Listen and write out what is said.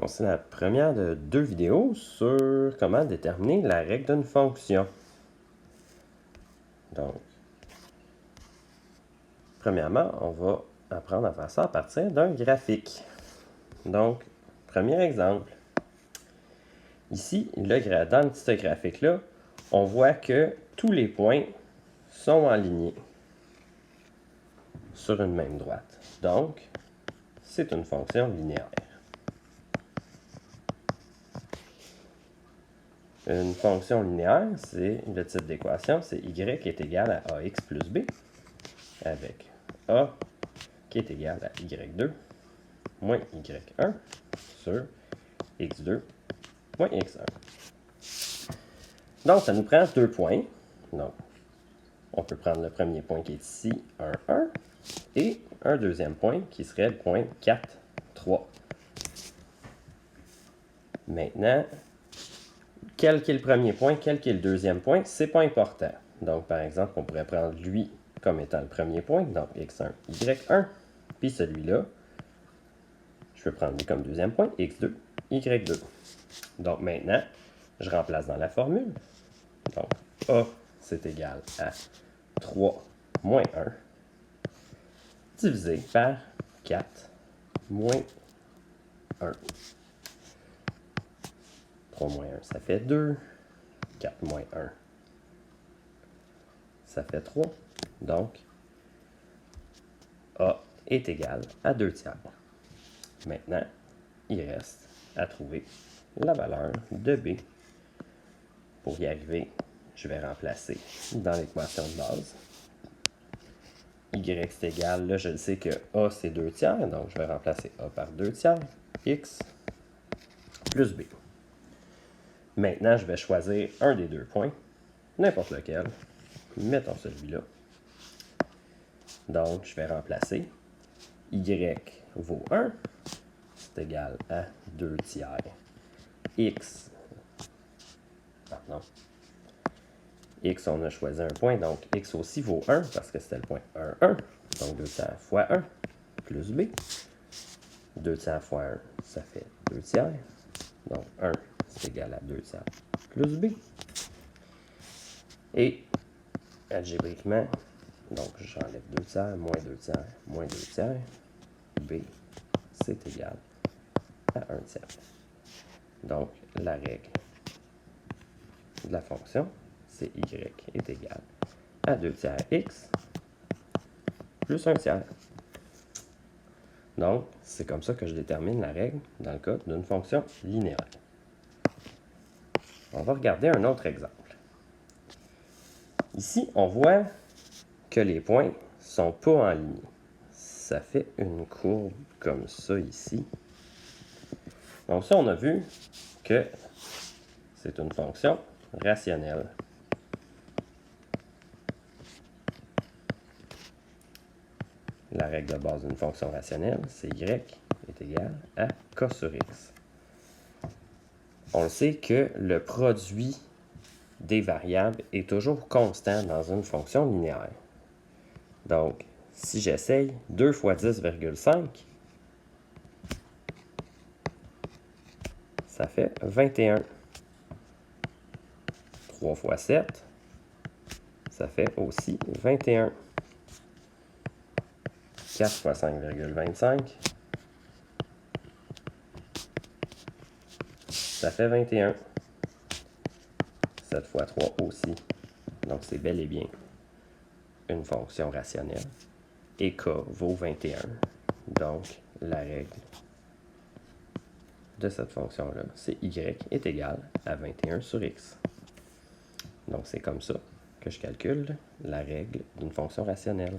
Donc, c'est la première de 2 vidéos sur comment déterminer la règle d'une fonction. Donc, premièrement, on va apprendre à faire ça à partir d'un graphique. Donc, premier exemple. Ici, dans ce graphique-là, on voit que tous les points sont alignés sur une même droite. Donc, c'est une fonction linéaire. Une fonction linéaire, c'est le type d'équation, c'est y est égal à ax plus b, avec a qui est égal à y2 moins y1 sur x2 moins x1. Donc, ça nous prend 2 points. Donc, on peut prendre le premier point qui est ici, 1, 1, et un deuxième point qui serait le point 4, 3. Maintenant, quel est le premier point, quel est le deuxième point, c'est pas important. Donc, par exemple, on pourrait prendre lui comme étant le premier point, donc x1, y1, puis celui-là, je peux prendre lui comme deuxième point, x2, y2. Donc, maintenant, je remplace dans la formule. Donc, a, c'est égal à 3 moins 1, divisé par 4 moins 1. 3 moins 1, ça fait 2. 4 moins 1, ça fait 3. Donc, A est égal à 2 tiers. Maintenant, il reste à trouver la valeur de B. Pour y arriver, je vais remplacer dans l'équation de base. Y c'est égal, là je sais que A c'est 2 tiers, donc je vais remplacer A par 2 tiers, X plus B. Maintenant, je vais choisir un des 2 points, n'importe lequel. Mettons celui-là. Donc, je vais remplacer. Y vaut 1, c'est égal à 2 tiers. X, pardon. X, on a choisi un point, donc X aussi vaut 1, parce que c'était le point 1, 1. Donc, 2 tiers fois 1, plus B. 2 tiers fois 1, ça fait 2 tiers. Donc, 1, c'est égal à 2 tiers plus B. Et, algébriquement, donc j'enlève 2 tiers, moins 2 tiers, moins 2 tiers. B, c'est égal à 1 tiers. Donc, la règle de la fonction, c'est y est égal à 2 tiers x plus 1 tiers. Donc, c'est comme ça que je détermine la règle dans le cas d'une fonction linéaire. On va regarder un autre exemple. Ici, on voit que les points ne sont pas en ligne. Ça fait une courbe comme ça ici. Donc ça, on a vu que c'est une fonction rationnelle. La règle de base d'une fonction rationnelle, c'est y est égal à k sur x. On le sait que le produit des variables est toujours constant dans une fonction linéaire. Donc, si j'essaye 2 fois 10,5, ça fait 21. 3 fois 7, ça fait aussi 21. 4 fois 5,25, ça fait 21. 7 fois 3 aussi. Donc, c'est bel et bien une fonction rationnelle. Et k vaut 21. Donc, la règle de cette fonction-là, c'est y est égal à 21 sur x. Donc, c'est comme ça que je calcule la règle d'une fonction rationnelle.